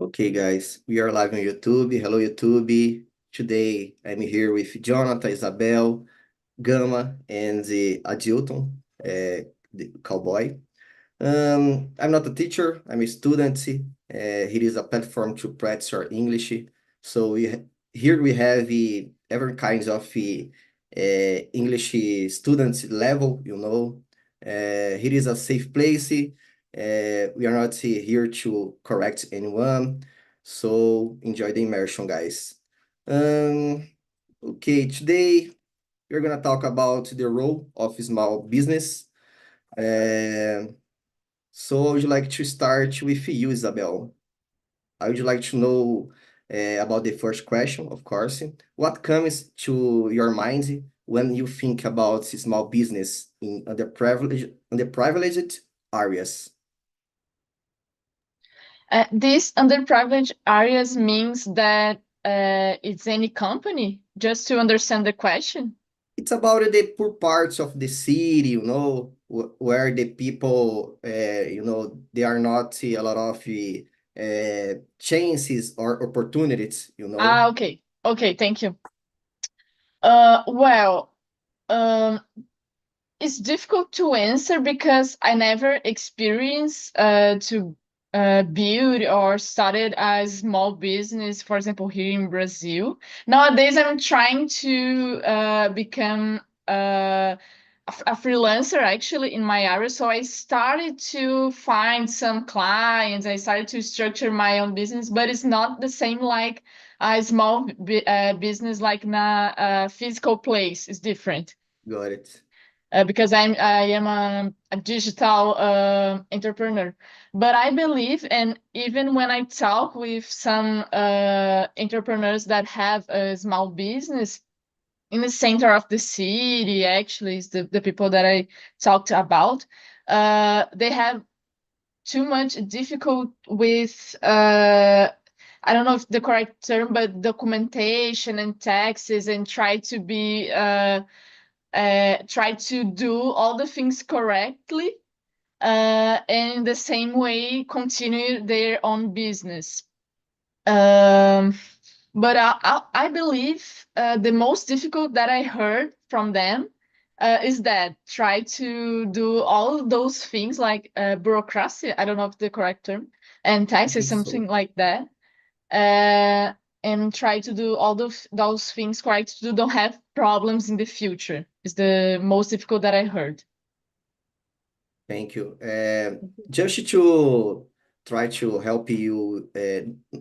Okay, guys, we are live on YouTube. Hello, YouTube. Today I'm here with Jonathan, Isabel, Gama, and Adilton, the cowboy. I'm not a teacher, I'm a student. It is a platform to practice our English. So here we have every kinds of English students level, Here is a safe place. We are not here to correct anyone. So enjoy the immersion, guys. Um, okay, today we're gonna talk about the role of small business. Uh, so I would like to start with you, Isabel. I would like to know about the first question, of course. What comes to your mind when you think about small business in underprivileged areas? These underprivileged areas means that it's any company, just to understand the question. It's about the poor parts of the city, where the people, they are not a lot of chances or opportunities. Okay. Okay, thank you. Well, um, it's difficult to answer because I never experienced to build or started a small business, for example, here in Brazil. Nowadays, I'm trying to become a freelancer actually in my area. So I started to find some clients. I started to structure my own business, but it's not the same like a small business like in a physical place. It's different Got it. because I am a digital entrepreneur. But I believe, and even when I talk with some entrepreneurs that have a small business in the center of the city, actually, is the people that I talked about, they have too much difficult with. I don't know if the correct term, but documentation and taxes, and try to do all the things correctly, and in the same way continue their own business. Um, but I believe the most difficult that I heard from them is that try to do all those things like bureaucracy. I don't know if the correct term, and I taxes, think something so. like that. Uh, and try to do all those things correct to don't have problems in the future is the most difficult that I heard. Thank you. Just to try to help you,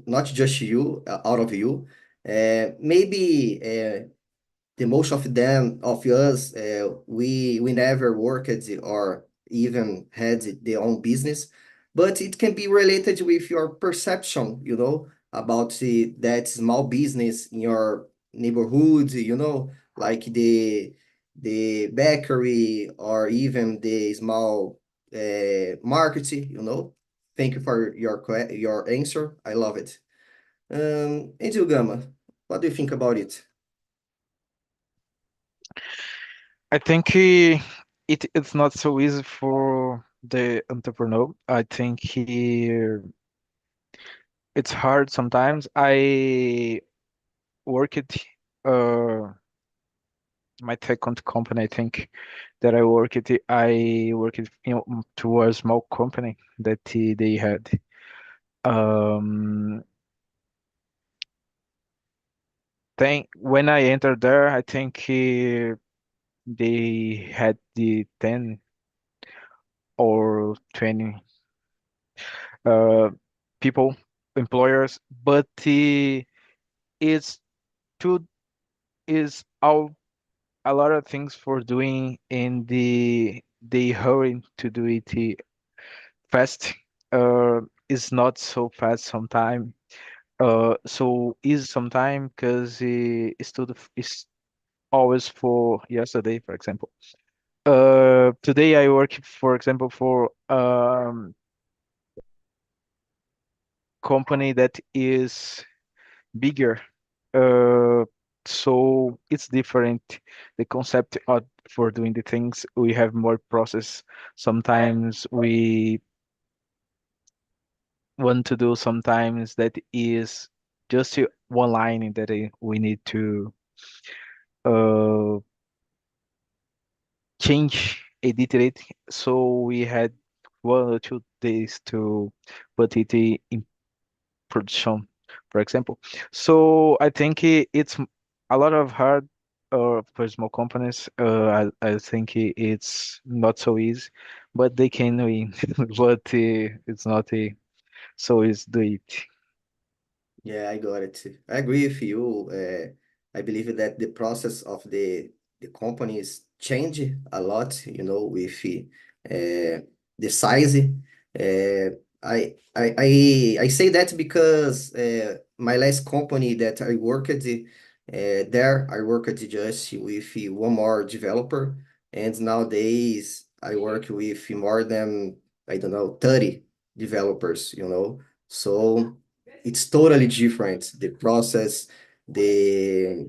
not just you, out of you, maybe the most of them of us, we never worked or even had their own business, but it can be related with your perception, about that small business in your neighborhood, like the bakery or even the small market. Thank you for your answer. I love it. And you, Gama, what do you think about it? I think it's not so easy for the entrepreneur. I think it's hard sometimes. I work at uh my second company. I think that I work at to a small company that they had. Um, think when I entered there, I think they had the 10 or 20 uh, people, employers, but it's too is all a lot of things for doing, and they hurry to do it fast. It's not so fast sometime. So is sometime because it's always for yesterday, for example. Today I work, for example, for company that is bigger. Uh, so it's different. The concept for doing the things, we have more process. Sometimes want to do sometimes that is just one line that we need to uh, change, edit it. So we had 1 or 2 days to put it in production, for example. So I think it's a lot of hard for small companies. I think it's not so easy, but they can win. But it's not so easy to do it. Yeah, I got it. I agree with you. I believe that the process of the companies change a lot, with the size. I say that because my last company that I worked there, I worked just with one more developer, and nowadays I work with more than, I don't know, 30 developers. So it's totally different. The process, the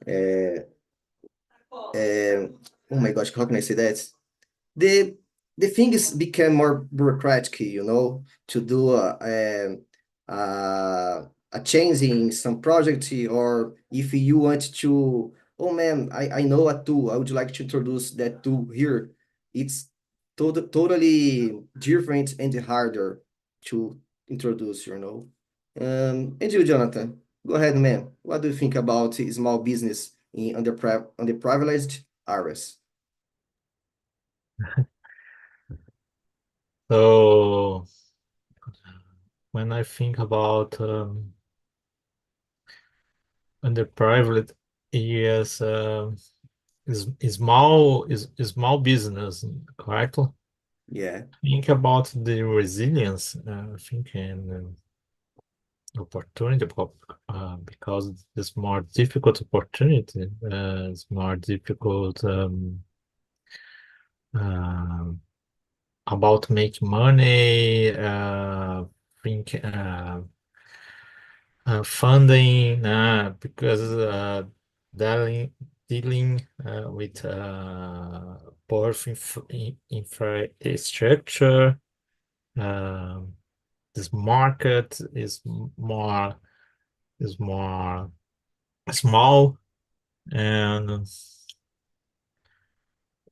oh my gosh, how can I say that? The the things become more bureaucratic, to do a change in some project, or if you want to, oh man, I know a tool, I would like to introduce that tool here. It's totally different and harder to introduce. And you, Jonathan, go ahead, man. What do you think about small business in underprivileged areas? So when I think about underprivileged areas, is small business, correct? Yeah. Think about the resilience, I think, and opportunity, because it's more difficult opportunity, it's more difficult um, about make money, think funding, because dealing with poor infrastructure. Um, this market is more small, and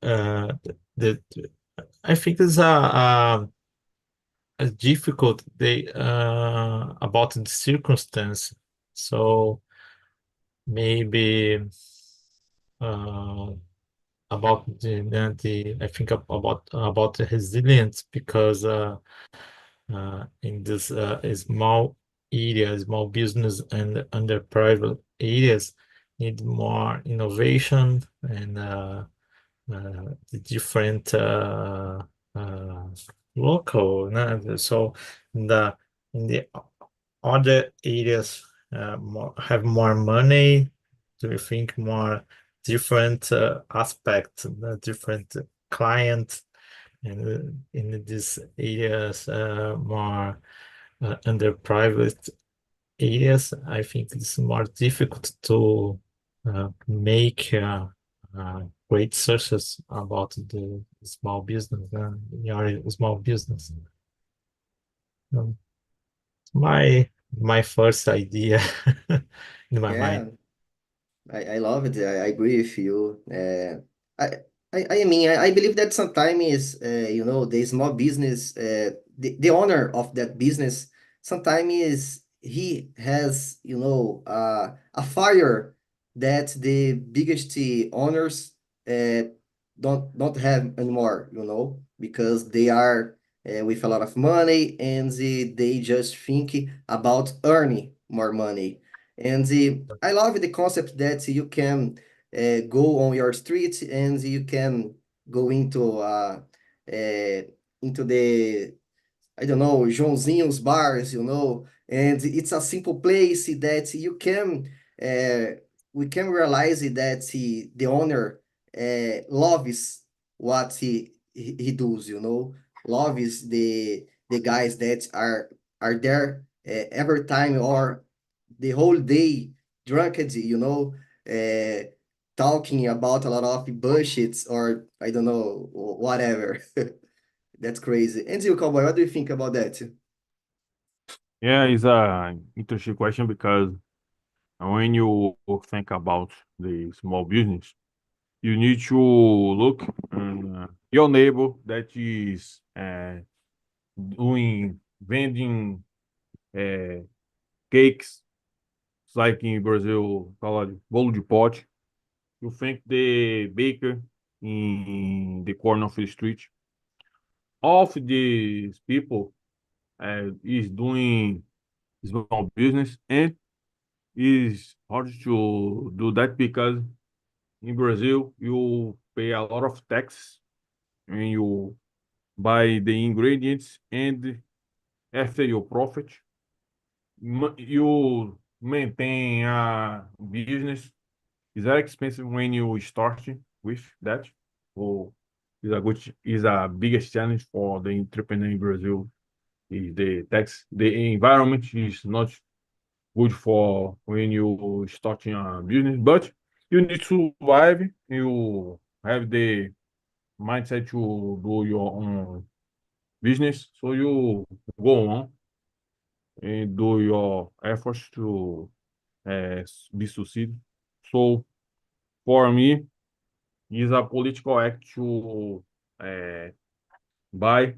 the I think it's a difficult they about the circumstance. So maybe uh, about the I think about the resilience, because in this small area, small business and under private areas need more innovation, and the different uh, local. So in the other areas have more money. Do you think more different aspects, different client, and in these areas more under private areas, I think it's more difficult to make great searches about the small business and your small business. Um, my first idea in my mind. Yeah, I love it. I agree with you. I believe that sometimes, the small business, the owner of that business, sometimes he has, a fire that the biggest owners uh, don't have anymore, because they are with a lot of money, and they just think about earning more money. And I love the concept that you can go on your street, and you can go into the, I don't know, Joãozinho's bars, and it's a simple place that we can realize that the owner loves what he does, loves the guys that are there every time, or the whole day drunk, uh, talking about a lot of bullshits, or I don't know, whatever. That's crazy. And you, Cowboy, what do you think about that? Yeah, it's a interesting question because when you think about the small business, you need to look your neighbor that is doing vending uh, cakes, it's like in Brazil, called bolo de pote. You think the baker in the corner of the street, all of these people is doing small business and is hard to do that because in Brazil you pay a lot of tax when you buy the ingredients and after your profit you maintain a business. It's very expensive when you start with that. So is a biggest challenge for the entrepreneur in Brazil is the tax. The environment is not good for when you starting a business, but you need to survive. You have the mindset to do your own business, so you go on and do your efforts to be succeed. So for me, it's a political act to uh, buy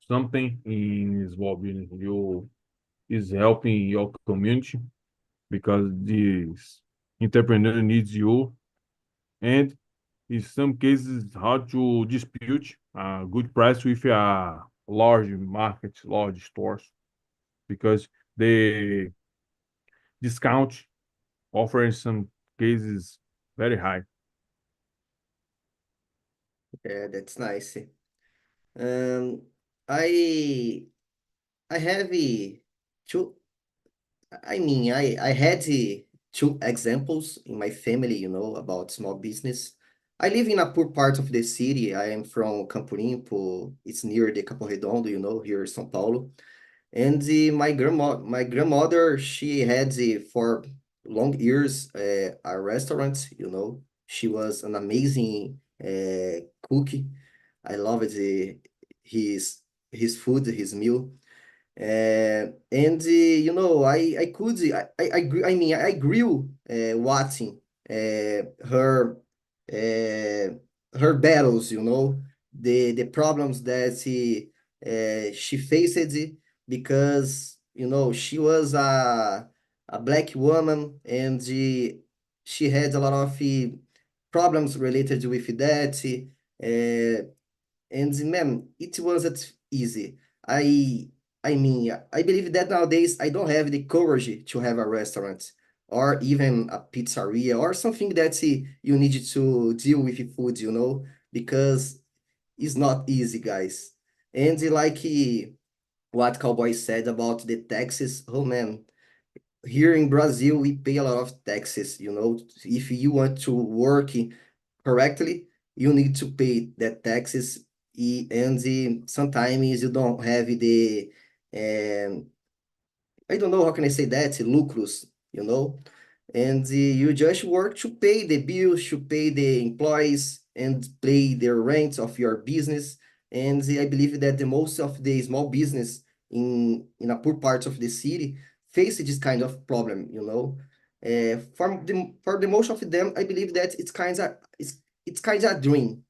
something in small business. You is helping your community because this entrepreneur needs you, and in some cases, hard to dispute a good price with a large market, large stores because the discount offer in some cases very high. Yeah, that's nice. Um, I I have two. I had two examples in my family, about small business. I live in a poor part of the city. I am from Campo Limpo. It's near the Capão Redondo, here in São Paulo. And my grandmother, she had for long years a restaurant. She was an amazing cook. I loved his food, his meal. And I could I grew watching her her battles, the problems that she faced because she was a black woman, and she had a lot of problems related with that. Uh, and man, it wasn't easy. I I believe that nowadays I don't have the courage to have a restaurant or even a pizzeria or something that you need to deal with food, because it's not easy, guys. And like what Cowboy said about the taxes, oh man, here in Brazil we pay a lot of taxes, If you want to work correctly, you need to pay that taxes, and sometimes you don't have the um, I don't know how can I say that, lucros, and you just work to pay the bills, to pay the employees, and pay the rent of your business. And I believe that the most of the small business in a poor part of the city face this kind of problem, for the most of them, I believe that it's kind of a dream,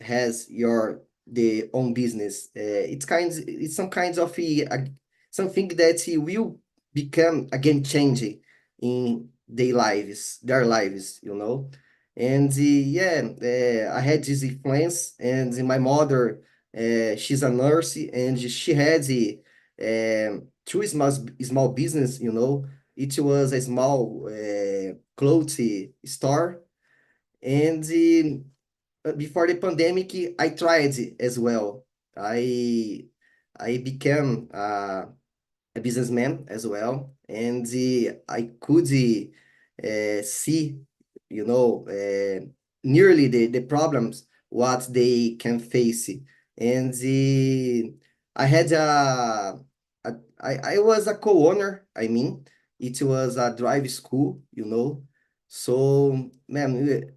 has the own business. It's some kinds of something that will become a game changer in their lives, And yeah, I had this influence, and my mother, she's a nurse, and she had two small business, It was a small clothes store, and before the pandemic, I tried as well. I I became a businessman as well, and I could see, nearly the problems what they can face, and I had I was a co-owner. I mean, it was a drive school, So, man,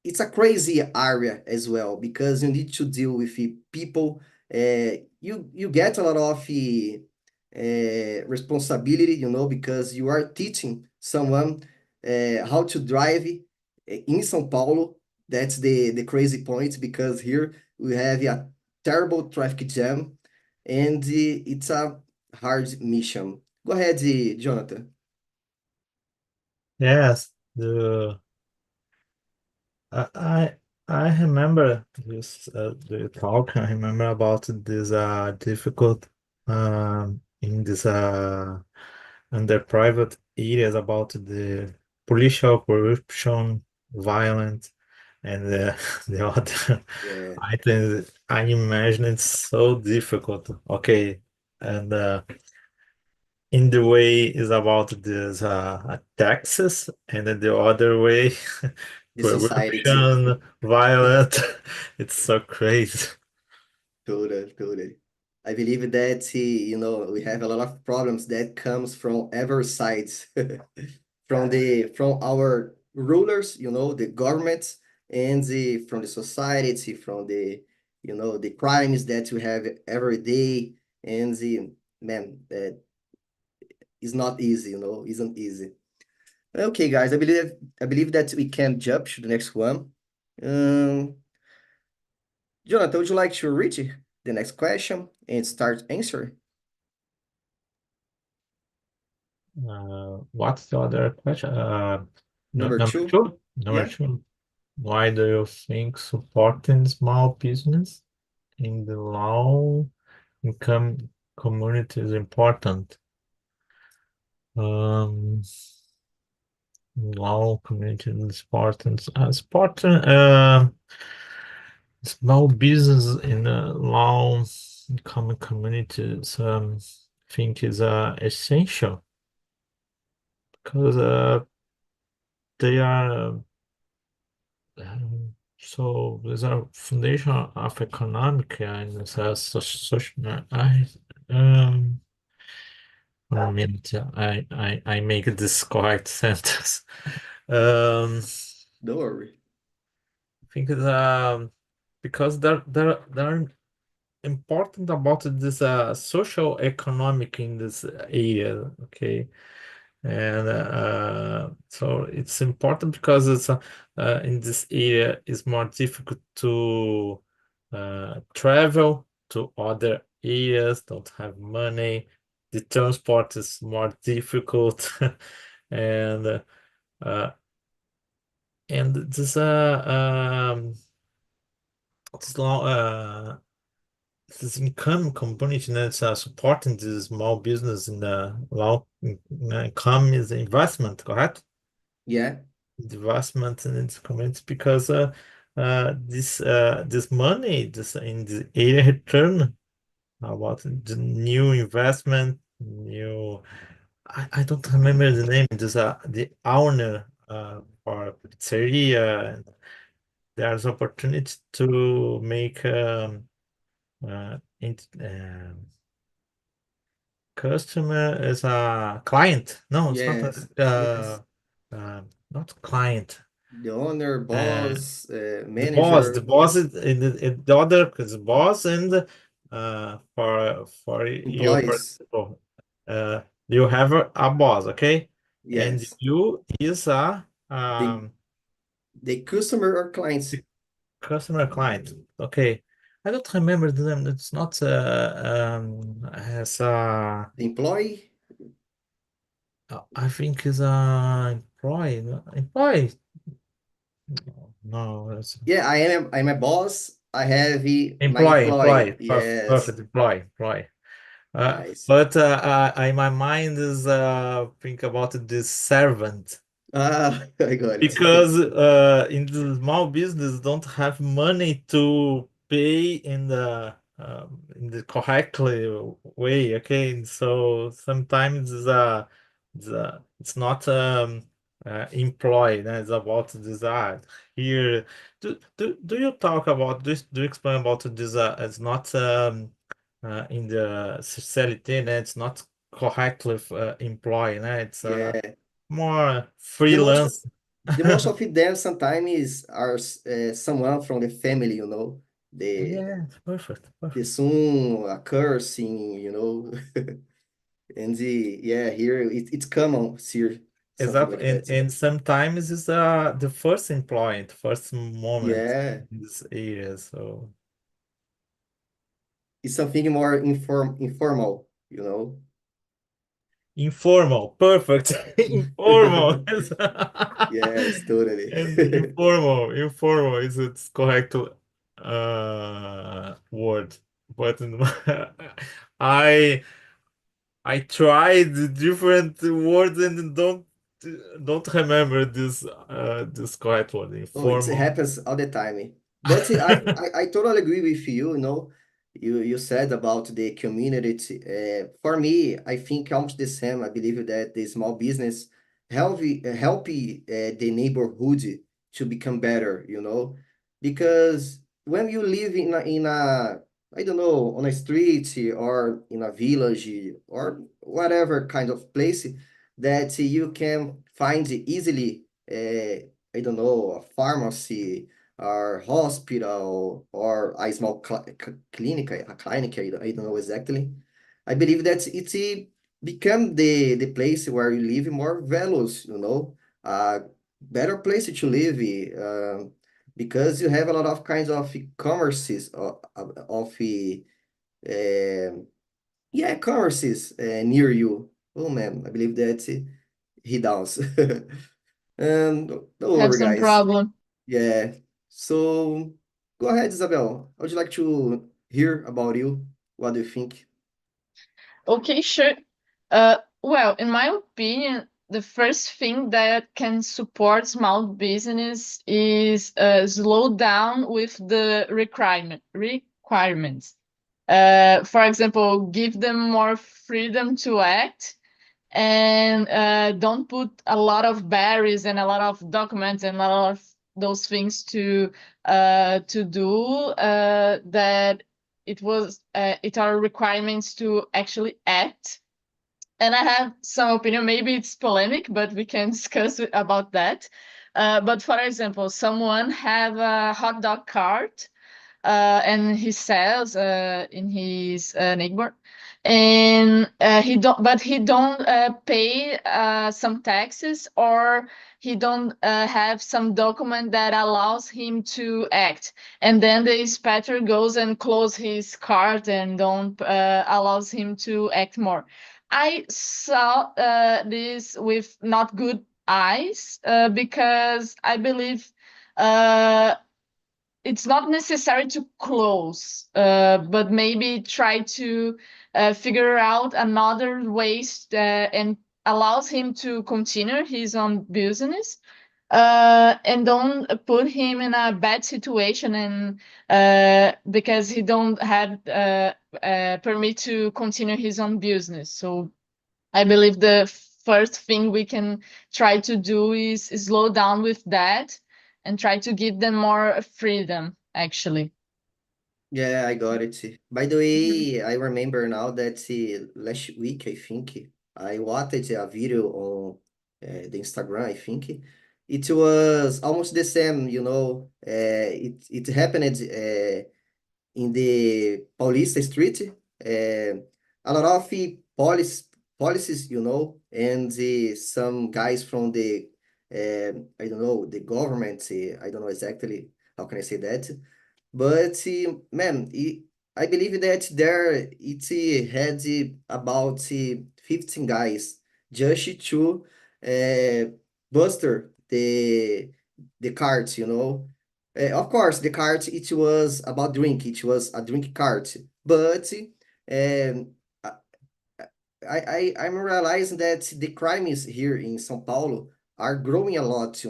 it's a crazy area as well because you need to deal with people. you get a lot of responsibility, because you are teaching someone how to drive in São Paulo. That's the crazy point, because here we have a terrible traffic jam, and it's a hard mission. Go ahead, Jonathan. Yes, I I remember this the talk. I remember about this difficult in this under private areas about the political corruption, violence, and the other Yeah, items. I imagine it's so difficult. Okay, and in the way is about this taxes, and then the other way the society. corruption, violent. It's so crazy. Totally, totally. I believe that we have a lot of problems that comes from every sides, from our rulers, the governments, and from the society, from the crimes that we have every day, and man, that is not easy, isn't easy. Okay, guys, I believe that we can jump to the next one. Um, Jonathan, would you like to read the next question and start answering? What's the other question? Number Number two? two. Number Yeah. two. Why do you think supporting small business in the low income community is important? Um, low community is important. Small business in a low income communities, think is essential because they are so there's a foundation of economic and social. One minute, I make this correct sentence. Um, Don't worry. I think it's, because they're important about this social economic in this area, okay? And so it's important because it's in this area it's more difficult to travel to other areas, don't have money, the transport is more difficult, and uh, and this long this income component that's supporting this small business in the low income is investment, correct? Yeah. Investment in its community because this money this in the area return about the new investment, new I don't remember the name. There's the owner for pizzeria. And there's opportunity to make customer as a client. No, it's not Yes. uh, Yes. not client. The owner, Uh, boss, the manager, boss is in the other because the boss and for you, for employees. example, uh, you have a boss, okay, and Yes. you is a The the customer or clients. the customer client, okay. I don't remember the name. It's not as The employee. I think is a employee. Employee. No, it's Yeah, I'm a boss. I have my employee. employee. Perfect. Yes. Employee. Nice. But in my mind is think about this servant Ah, I got it. because in the small business don't have money to pay in the correctly way. Okay, and so sometimes it's not employed. It's about this here. Do you talk about this? Do you explain about this? It's not in the CLT, it's not correctly employed. It's Yeah. more The most freelance. the most of them sometimes are someone from the family, the Perfect. soon cursing, and here it's common here, something like Exactly. that. And sometimes it's the first employment, first moment Yeah, in this area. So it's something more informal, informal, perfect. Informal. Yes, totally. And informal is its correct word. But I I tried different words and don't remember this correct word. Oh, it Informal. happens all the time. But I totally agree with you, you said about the community. For me, I think almost the same. I believe that the small business help the neighborhood to become better, because when you live in a I don't know, on a street or in a village or whatever kind of place that you can find easily. I don't know, a pharmacy or hospital or a small clinic, I don't know exactly. I believe that it become the place where you live more values, a better place to live, because you have a lot of kinds of commerces yeah, commerces near you. Oh man, I believe that he downs. Don't Have worry, some guys. problem. Yeah. So go ahead, Isabel. I would like to hear about you. What do you think? Okay, sure. Well, in my opinion, the first thing that can support small business is slow down with the requirements. For example, give them more freedom to act and don't put a lot of barriers and a lot of documents and a lot of those things to do that it are requirements to actually act. And I have some opinion. Maybe it's polemic, but we can discuss about that. But for example, someone have a hot dog cart and he sells in his neighbor, and he don't pay some taxes, or he don't have some document that allows him to act, and then the inspector goes and close his cart and don't allows him to act more. I saw this with not good eyes because I believe it's not necessary to close, but maybe try to figure out another ways and allows him to continue his own business and don't put him in a bad situation and because he don't have permit to continue his own business. So I believe the first thing we can try to do is slow down with that and try to give them more freedom, actually. Yeah, I got it. By the Mhm. way, I remember now that last week, I think, I watched a video on the Instagram, I think. It was almost the same, it happened in the Paulista Street. A lot of policies, and some guys from the, I don't know, the government, I don't know exactly how can I say that, but man, I believe that there it had about 15 guys just to buster the carts, Of course, the cart it was about drink. It was a drink cart, but um, I'm realizing that the crimes here in São Paulo are growing a lot,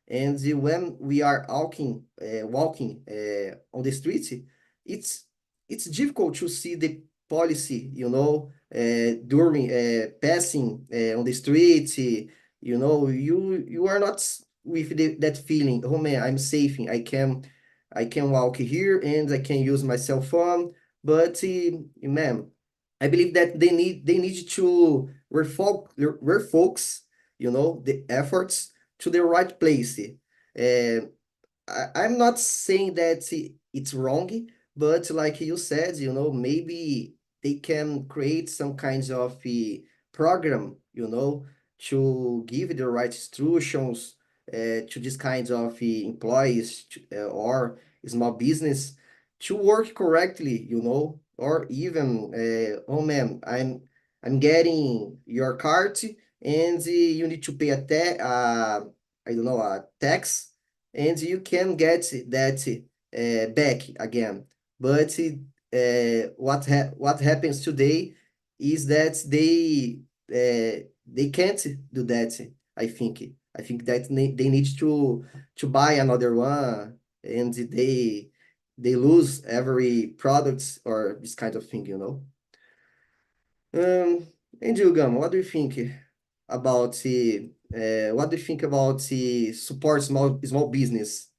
And when we are walking on the street, it's it's difficult to see the policy, during passing on the street. You are not with that feeling. Oh man, I'm safe. I can walk here and I can use my cell phone. But man. I believe that they need to refocus, the efforts to the right place. I'm not saying that it's wrong, but like you said, maybe they can create some kinds of program, to give the right instructions to these kinds of employees or small business to work correctly, or even, oh man, I'm getting your cart and you need to pay I don't know, a tax, and you can get that back again. But what happens today is that they can't do that. I think. I think that they need to buy another one, and they lose every product or this kind of thing, And you, Gama, what do you think about support small business?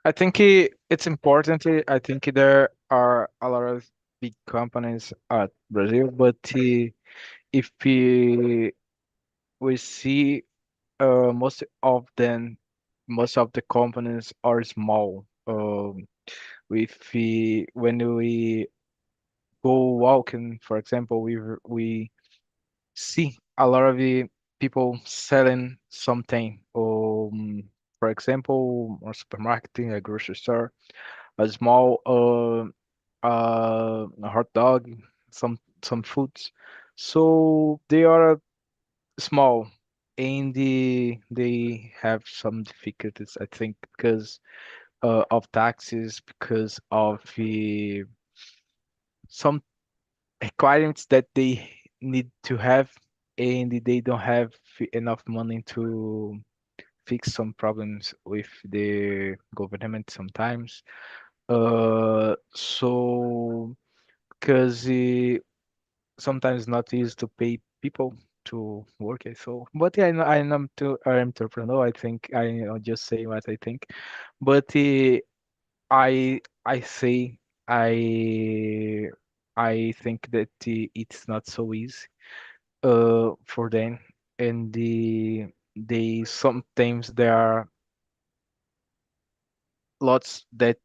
I think it's important. I think there are a lot of big companies at Brazil, but if we see most of them, most of the companies are small. If when we go walking, for example, we see a lot of the people selling something. For example, a supermarket, a grocery store, a small a hot dog, some foods. So they are small and they have some difficulties, I think, because of taxes, because of some requirements that they need to have, and they don't have enough money to fix some problems with the government sometimes. So because sometimes not easy to pay people to work it. So, but yeah, I'm too an entrepreneur. I think I'll just say what I think. But I say I I think that it's not so easy for them, and they sometimes there are lots that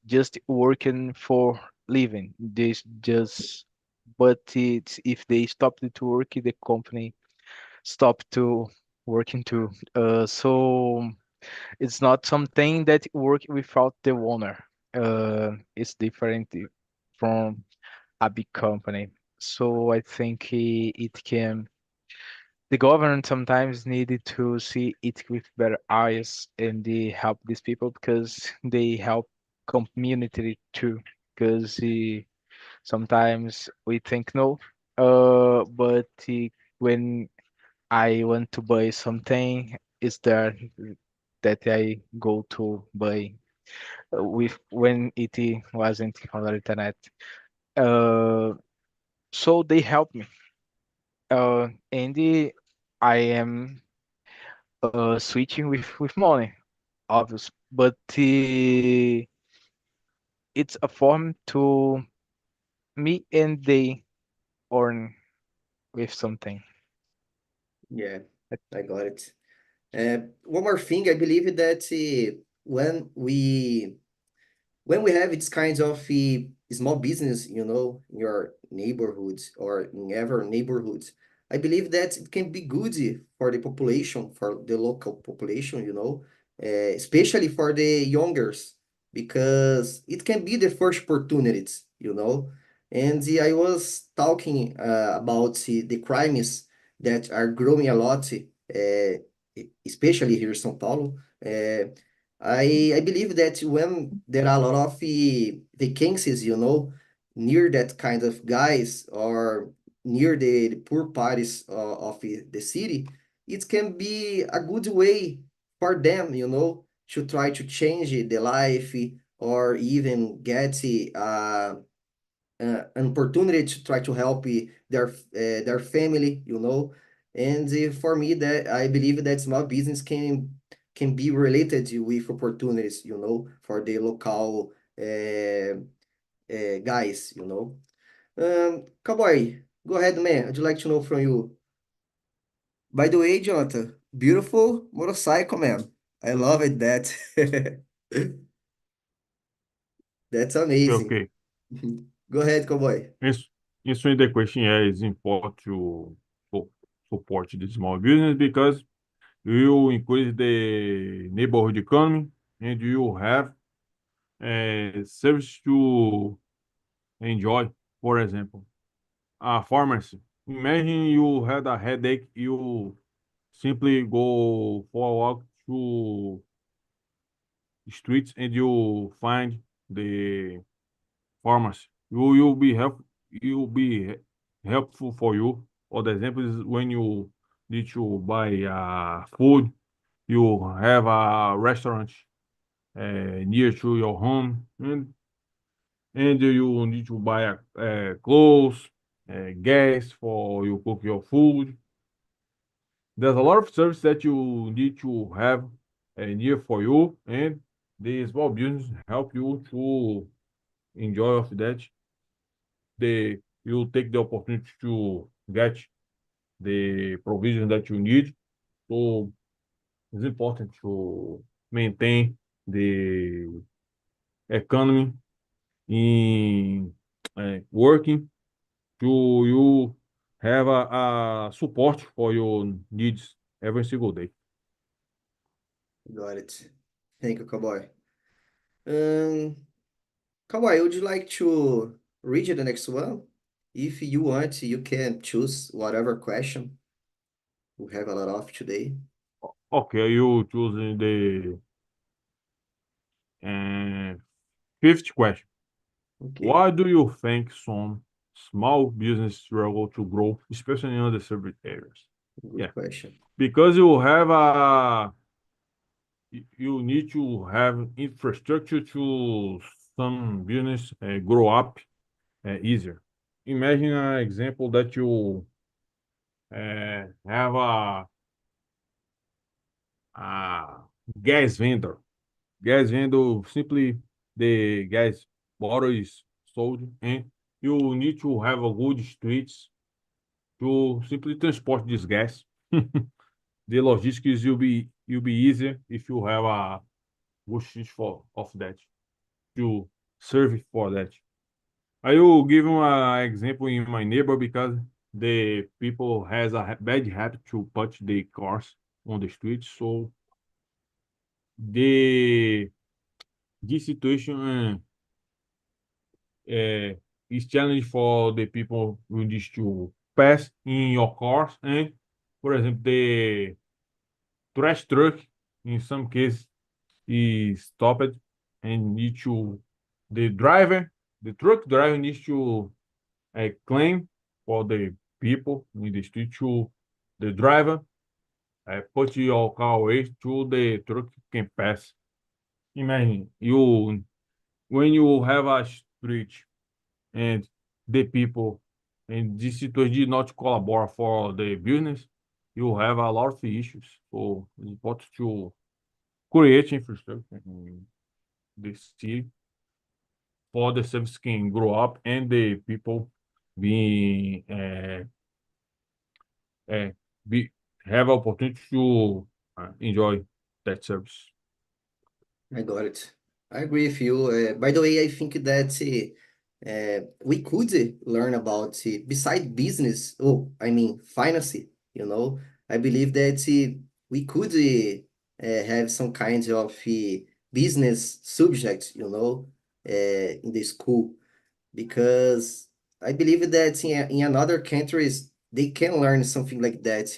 just working for living. This just but it's if they stop to work, the company stop to working too. So it's not something that work without the owner. It's different from a big company. So I think it can. The government sometimes needed to see it with better eyes and they help these people because they help community too. Because sometimes we think no, but when I want to buy something, it's there that I go to buy with when it wasn't on the internet. Uh, so they help me. And I am switching with money, obvious, but it's a form to me and they earn with something. Yeah, I got it. One more thing, I believe that when we have its kinds of small business, in your neighborhoods or in every neighborhoods, I believe that it can be good for the population, for the local population, especially for the youngers, because it can be the first opportunities, And I was talking about the crimes that are growing a lot, especially here in São Paulo. I believe that when there are a lot of vacancies, near that kind of guys or near the poor parties of the city, it can be a good way for them, to try to change the life or even get an opportunity to try to help their family, And for me, that I believe that small business can be related with opportunities, for the local guys, Cowboy, go ahead, man. I'd like to know from you. By the way, Jonathan, beautiful motorcycle, man. I love it that. That's amazing. Okay. Go ahead, cowboy. Answering the question, yeah, it's important to support the small business because you increase the neighborhood economy and you have a service to enjoy. For example, a pharmacy. Imagine you had a headache, you simply go for a walk to streets and you find the pharmacy. You will be helpful for you. Other example is when you need to buy food, you have a restaurant near to your home, and you need to buy clothes, gas for you cook your food. There's a lot of service that you need to have near for you, and the small business help you to enjoy of that. You take the opportunity to get the provision that you need. So it's important to maintain the economy in working to you have a support for your needs every single day. Got it. Thank you, cowboy. Um, Cowboy, would you like to read the next one? If you want, you can choose whatever question. We have a lot of today. Okay, you choosing the uh, fifth question. Okay, Why do you think some small business struggle to grow, especially in underserved areas? good Yeah, question. because you need to have infrastructure to some business grow up easier. Imagine an example that you have a gas vendor. Gas vendor, simply the gas bottle is sold, and you need to have a good streets to simply transport this gas. The logistics will be easier if you have a good street for of that to serve it for that. I will give you an example in my neighbor because the people has a bad habit to put the cars on the street. So the this situation uh, is challenge for the people who need to pass in your cars. And for example, the trash truck in some cases is stopped and need to the driver, the truck driver needs to claim for the people in the street to the driver put your car away to the truck can pass. Imagine you when you have a street and the people and this situation did not collaborate for the business, you have a lot of issues. So it's important to create infrastructure in the city for the service can grow up and the people being uh, be have opportunity to enjoy that service. I got it. I agree with you. By the way, I think that we could learn about, beside business, oh, I mean, finance, I believe that we could have some kinds of business subjects, in the school because I believe that in another countries they can learn something like that,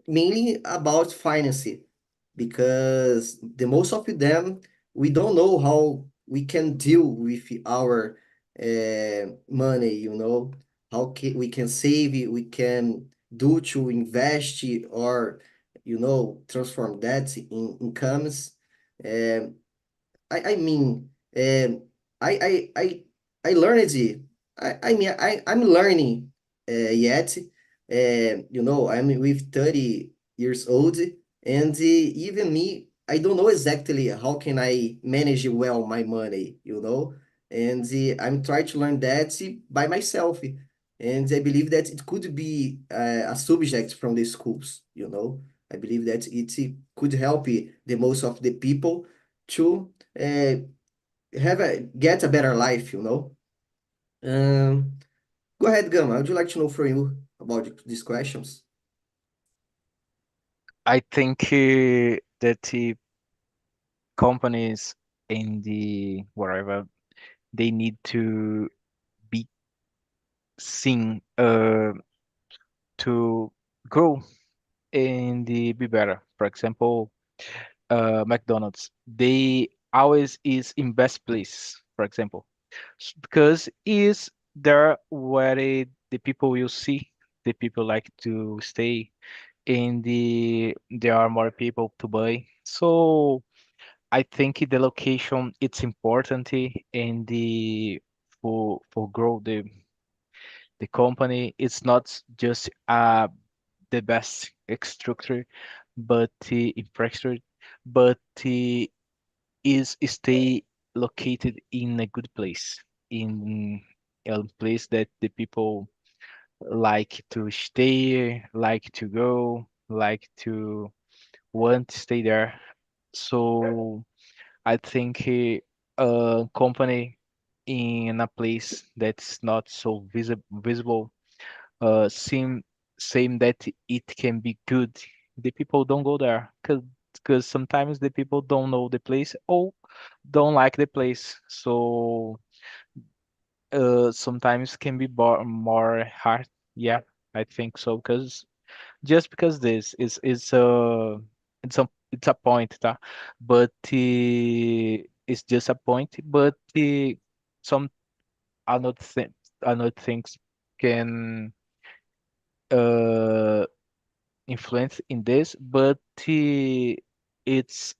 mainly about finance, because the most of them we don't know how we can deal with our money, we can save it, we can do to invest it, or transform that in incomes. Um, I mean, I learned it. I'm learning yet. I'm with 30 years old, and even me, I don't know exactly how can I manage well my money, and I'm trying to learn that by myself. And I believe that it could be a subject from the schools, I believe that it could help the most of the people to uh, get a better life, you know. Go ahead, Gama. Would you like to know from you about these questions? I think that the companies in the whatever they need to be seen to grow and be better. For example, McDonald's, they always is in best place, for example, because is there where the people will see, the people like to stay, and there are more people to buy. So I think the location it's important and the for grow the company. It's not just the best structure, but the infrastructure, but the is stay located in a good place, in a place that the people like to stay, like to go, like to want to stay there. So I think a company in a place that's not so visible seem saying that it can be good. The people don't go there because sometimes the people don't know the place or don't like the place. So sometimes can be more hard. Yeah, I think so. Because just because this is it's a point, tá? But it's just a point. But some other thing other things can uh influence in this, but it's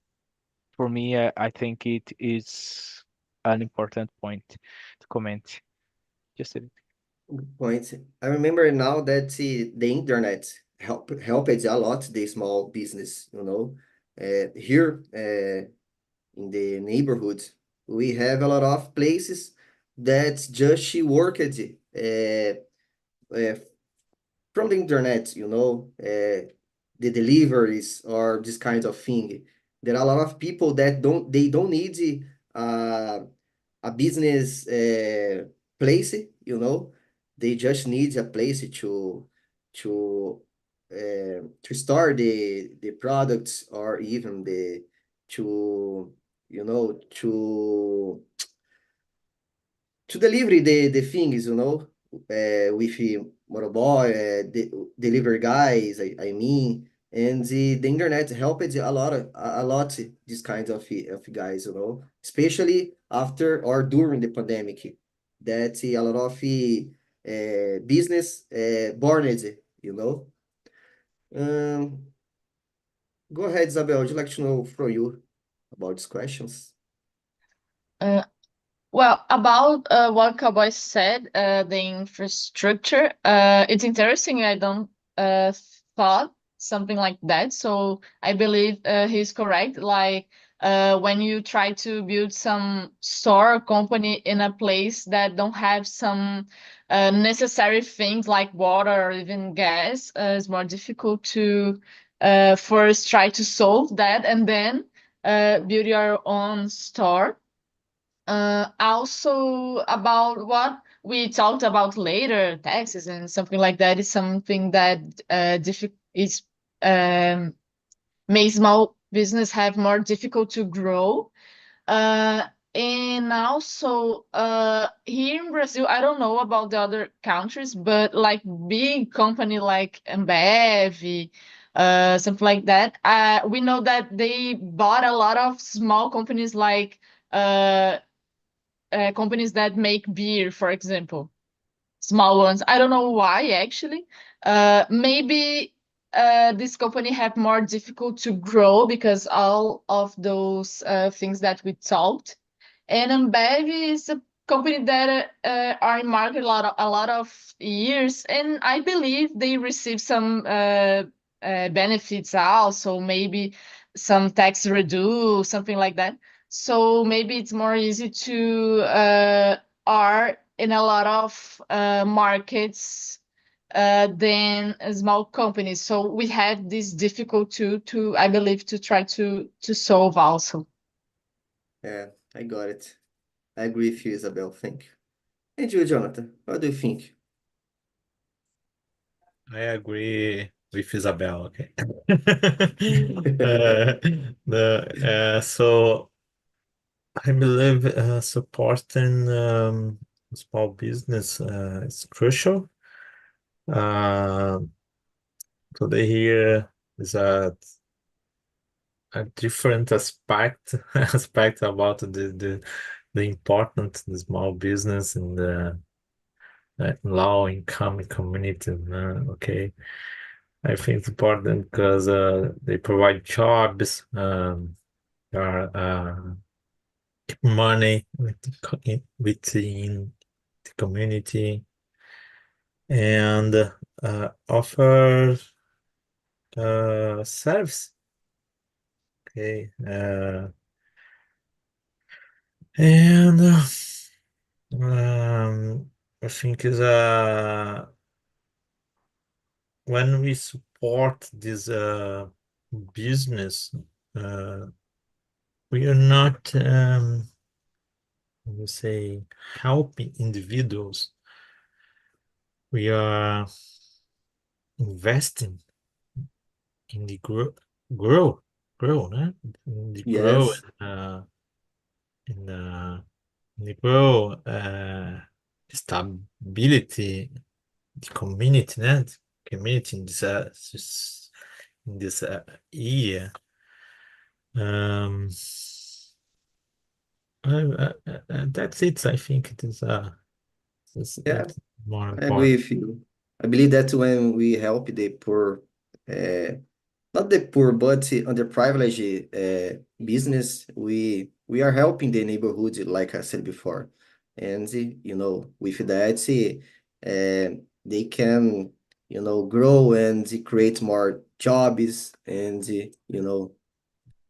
for me, I think it is an important point to comment. Just a Good point. I remember now that the internet helped a lot the small business, you know. Here in the neighborhood, we have a lot of places that just worked uh, from the internet, you know, the deliveries or this kind of thing. There are a lot of people that don't need uh, a business place, you know. They just need a place to to store the products or even the to you know to deliver the things, you know, with motoboy, delivery guys, I mean, and the internet helped a lot these kinds of guys, you know, especially after or during the pandemic, that a lot of business born, you know. Um, Go ahead, Isabel. Would you like to know from you about these questions? Uh, Well, about what Cowboy said, the infrastructure, it's interesting. I don't thought something like that. So I believe he's correct. Like when you try to build some store or company in a place that don't have some necessary things like water or even gas, it's more difficult to first try to solve that and then build your own store. Also about what we talked about later, taxes and something like that is something that is um, makes small business have more difficult to grow. Uh, and also here in Brazil, I don't know about the other countries, but like big company like Ambev, something like that. We know that they bought a lot of small companies like uh companies that make beer, for example, small ones. I don't know why actually. Maybe this company have more difficult to grow because all of those things that we talked. And Ambev is a company that are in market a lot of years, and I believe they receive some benefits also, maybe some tax reduce, something like that. So maybe it's more easy to are in a lot of markets than small companies. So we have this difficult to I believe to try to solve also. Yeah, I got it. I agree with you, Isabel. Thank you. And you, Jonathan, what do you think? I agree with Isabel. Okay. So I believe supporting small business is crucial. Uh, Today here is a different aspect about the important the small business in the low income community. Okay, I think it's important because they provide jobs, are money within the community, and offer service. Okay, and I think is when we support this business, uh, we are not we say helping individuals. We are investing in the grow, né? In the grow, Yes, in the grow stability, the community, né? The community in in this area. Um, that's it. I think it is yeah, that's more I agree important. with you. I believe that when we help the poor, not the poor, but underprivileged business, we are helping the neighborhood, like I said before. And with that, they can, grow and create more jobs. And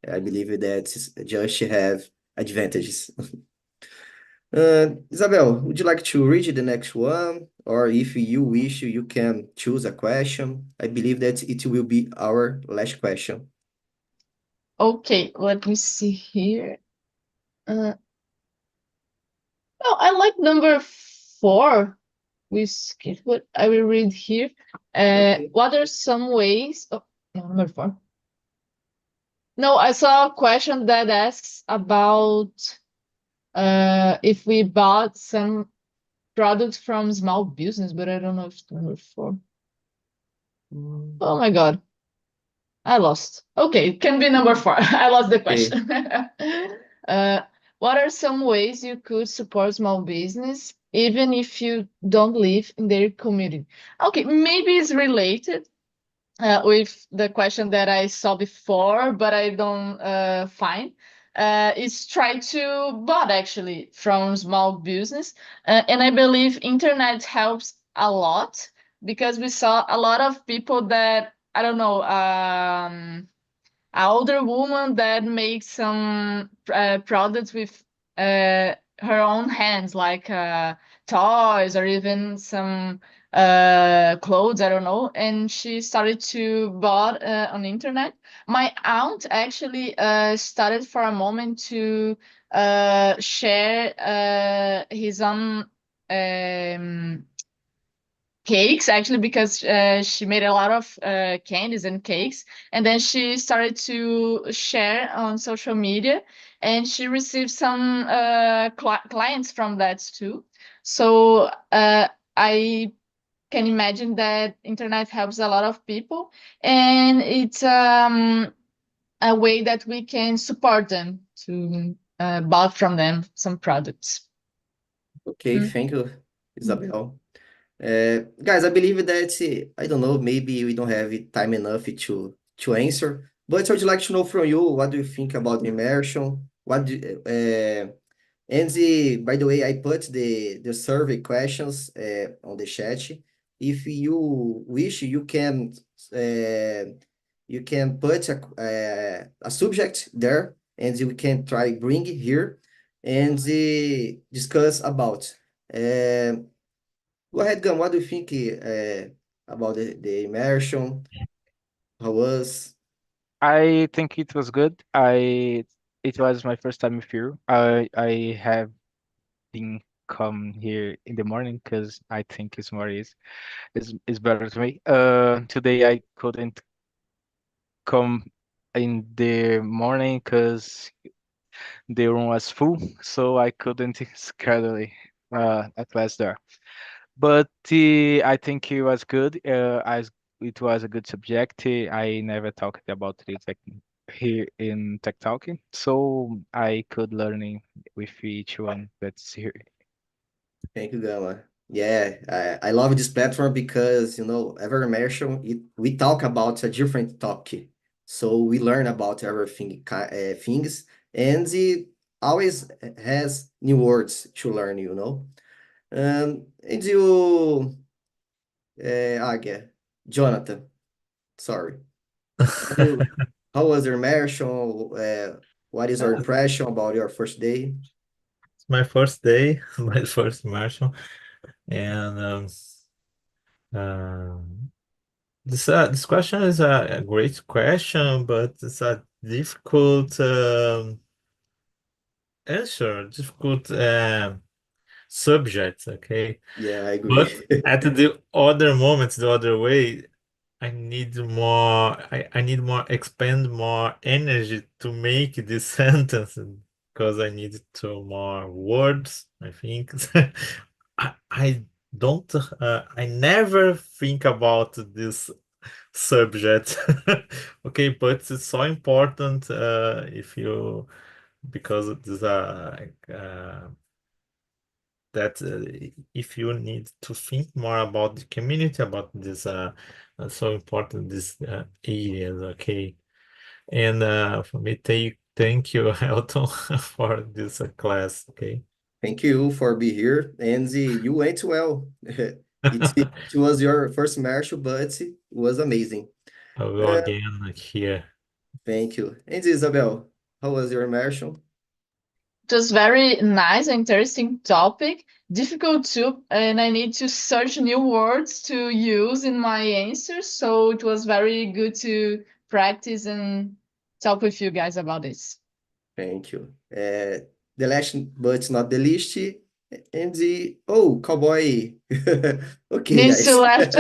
I believe that just have advantages. Isabel, would you like to read the next one? Or if you wish, you can choose a question. I believe that it will be our last question. Okay, let me see here. Uh, oh, I like number 4. We skip what I will read here. Okay. What are some ways? Oh, no, number 4. No, I saw a question that asks about if we bought some products from small business, but I don't know if it's number 4. Oh my God, I lost. Okay, it can be number 4. I lost the Okay. question. uh, what are some ways you could support small business even if you don't live in their community? Okay, maybe it's related with the question that I saw before, but I don't find. Is try to bought actually from small business, and I believe internet helps a lot because we saw a lot of people that I don't know. An older woman that makes some products with her own hands, like toys or even some clothes, I don't know. And she started to bought on the internet. My aunt actually started for a moment to share his own cakes actually because she made a lot of candies and cakes, and then she started to share on social media, and she received some clients from that too. So I can imagine that internet helps a lot of people, and it's a way that we can support them to buy from them some products. Okay, Mm. thank you, Isabel. Guys, I believe that I don't know, maybe we don't have time enough to answer, but I would like to know from you, what do you think about immersion? By the way, I put the survey questions on the chat. If you wish, you can put a subject there, and we can try bring it here and discuss about. Uh, Go ahead, Gam. What do you think about the immersion? How was? I think it was good. It was my first time with you. I have didn't come here in the morning because I think it's more is better to me. Today I couldn't come in the morning because the room was full, so I couldn't schedule a class there. But I think it was good. It was a good subject. I never talked about it here in Tech Talking, so I could learning with each one that's here. Thank you, Gama. Yeah, I love this platform because, every immersion, we talk about a different topic. So we learn about everything, things, and it always has new words to learn. And you, Águia, Jonathan, sorry. How, how was your immersion? What is your impression about your first day? It's my first day, my first immersion, and this question is a great question, but it's a difficult answer, difficult subject. Okay, Yeah, I agree. but at the other moments, the other way, I need more. I need more expend more energy to make this sentence because I need to more words. I think I don't. I never think about this subject. Okay, but it's so important if you because it is that if you need to think more about the community about this so important this areas. Okay, and for me, thank you, Elton, for this class. Okay, Thank you for being here. And you went well. It was your first commercial, but it was amazing. I'll go Uh, again here. Thank you. And Isabel, how was your immersion? Just very nice and interesting topic. Difficult too, and I need to search new words to use in my answers. So it was very good to practice and talk with you guys about this. Thank you. The last but not the least, and cowboy. Okay, Needs to guys. left